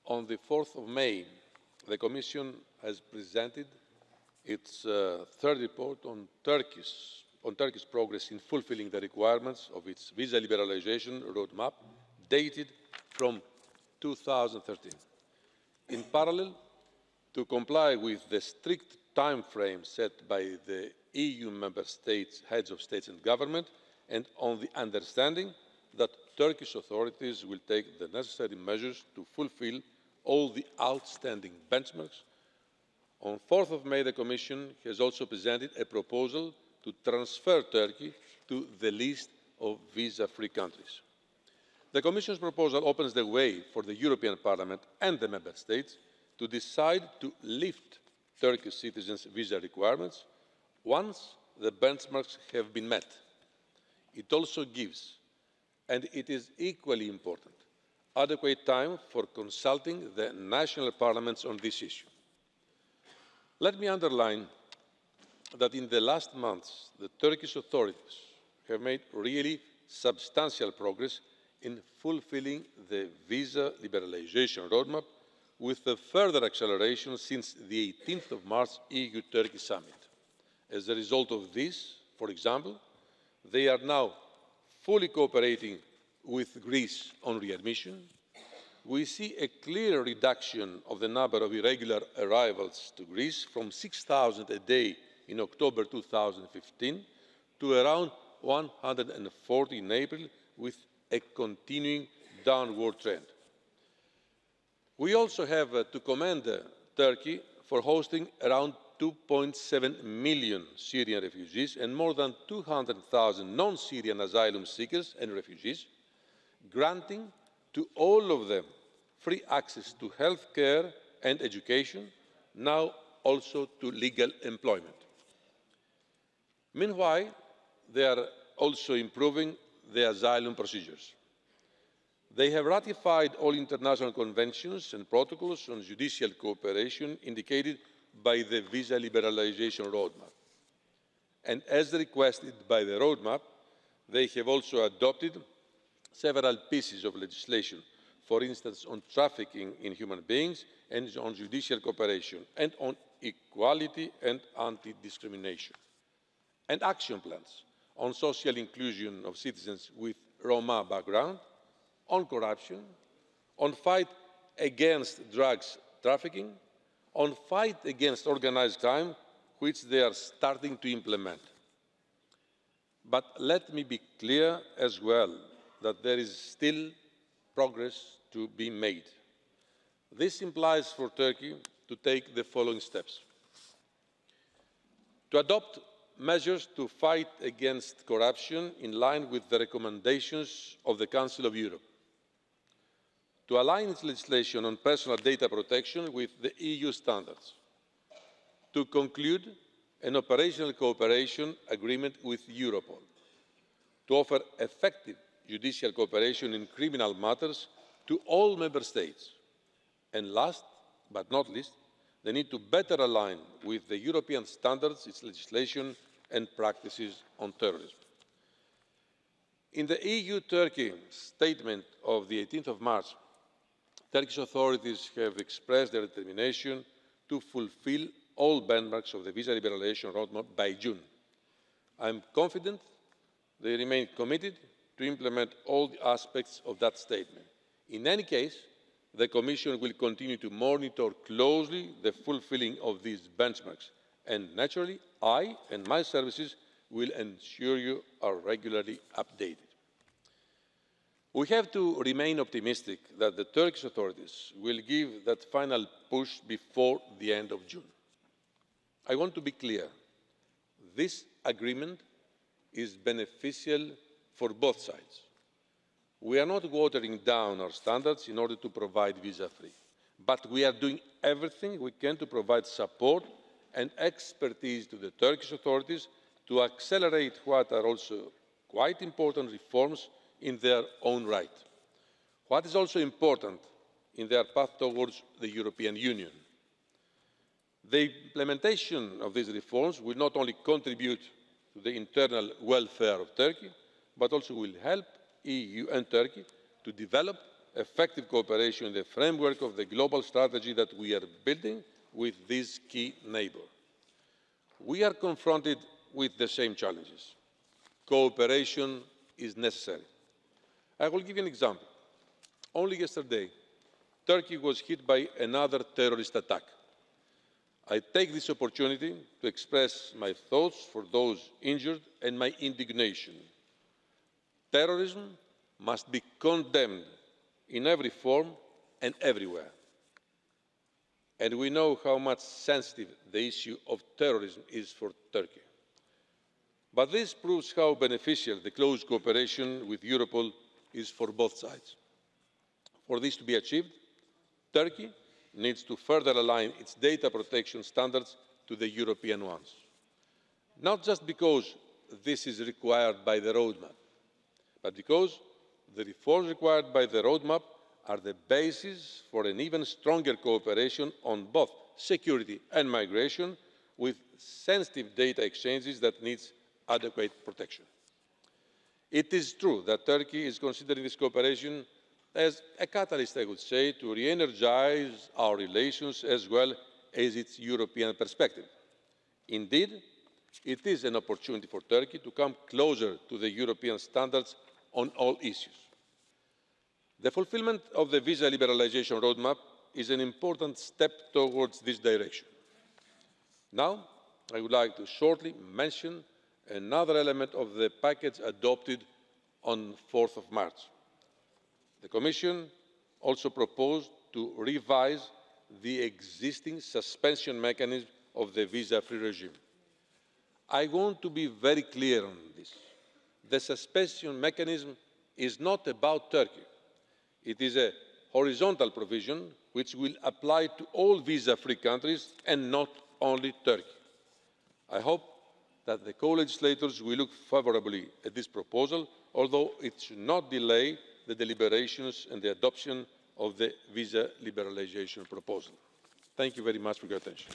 On the 4th of May, the Commission has presented its third report on Turkey's progress in fulfilling the requirements of its Visa Liberalisation Roadmap, dated from 2013. In parallel, to comply with the strict timeframe set by the EU Member States' heads of state and government, and on the understanding that Turkish authorities will take the necessary measures to fulfil all the outstanding benchmarks, on 4 May the Commission has also presented a proposal to transfer Turkey to the list of visa-free countries. The Commission's proposal opens the way for the European Parliament and the Member States to decide to lift Turkish citizens' visa requirements once the benchmarks have been met. It also gives, and it is equally important, adequate time for consulting the national parliaments on this issue. Let me underline that in the last months, the Turkish authorities have made really substantial progress in fulfilling the Visa Liberalisation Roadmap, with a further acceleration since the 18th of March EU-Turkey summit. As a result of this, for example, they are now fully cooperating with Greece on readmission. We see a clear reduction of the number of irregular arrivals to Greece from 6,000 a day in October 2015 to around 140 in April, with a continuing downward trend. We also have to commend Turkey for hosting around 2.7 million Syrian refugees and more than 200,000 non-Syrian asylum seekers and refugees, granting to all of them free access to health care and education, now also to legal employment. Meanwhile, they are also improving the asylum procedures. They have ratified all international conventions and protocols on judicial cooperation indicated by the Visa Liberalisation Roadmap. And as requested by the roadmap, they have also adopted several pieces of legislation, for instance on trafficking in human beings and on judicial cooperation, and on equality and anti-discrimination, and action plans on social inclusion of citizens with Roma background, on corruption, on fight against drugs trafficking, on fight against organised crime, which they are starting to implement. But let me be clear as well that there is still progress to be made. This implies for Turkey to take the following steps: to adopt measures to fight against corruption in line with the recommendations of the Council of Europe, to align its legislation on personal data protection with the EU standards, to conclude an operational cooperation agreement with Europol, to offer effective judicial cooperation in criminal matters to all Member States, and last but not least, they need to better align with the European standards its legislation and practices on terrorism. In the EU-Turkey statement of the 18th of March, Turkish authorities have expressed their determination to fulfil all benchmarks of the Visa Liberalisation Roadmap by June. I am confident they remain committed to implement all the aspects of that statement. In any case, the Commission will continue to monitor closely the fulfilling of these benchmarks, and naturally, I and my services will ensure you are regularly updated. We have to remain optimistic that the Turkish authorities will give that final push before the end of June. I want to be clear. This agreement is beneficial for both sides. We are not watering down our standards in order to provide visa-free, but we are doing everything we can to provide support and expertise to the Turkish authorities to accelerate what are also quite important reforms in their own right. What is also important in their path towards the European Union. The implementation of these reforms will not only contribute to the internal welfare of Turkey, but also will help the EU and Turkey to develop effective cooperation in the framework of the global strategy that we are building with this key neighbour. We are confronted with the same challenges. Cooperation is necessary. I will give you an example. Only yesterday, Turkey was hit by another terrorist attack. I take this opportunity to express my thoughts for those injured and my indignation. Terrorism must be condemned in every form and everywhere. And we know how much sensitive the issue of terrorism is for Turkey. But this proves how beneficial the close cooperation with Europol is for both sides. For this to be achieved, Turkey needs to further align its data protection standards to the European ones. Not just because this is required by the roadmap, but because the reforms required by the roadmap are the basis for an even stronger cooperation on both security and migration, with sensitive data exchanges that need adequate protection. It is true that Turkey is considering this cooperation as a catalyst, I would say, to re-energise our relations as well as its European perspective. Indeed, it is an opportunity for Turkey to come closer to the European standards on all issues. The fulfilment of the Visa Liberalisation Roadmap is an important step towards this direction. Now, I would like to shortly mention another element of the package adopted on 4 March. The Commission also proposed to revise the existing suspension mechanism of the visa-free regime. I want to be very clear on this. The suspension mechanism is not about Turkey. It is a horizontal provision which will apply to all visa-free countries and not only Turkey. I hope that the co-legislators will look favourably at this proposal, although it should not delay the deliberations and the adoption of the visa liberalisation proposal. Thank you very much for your attention.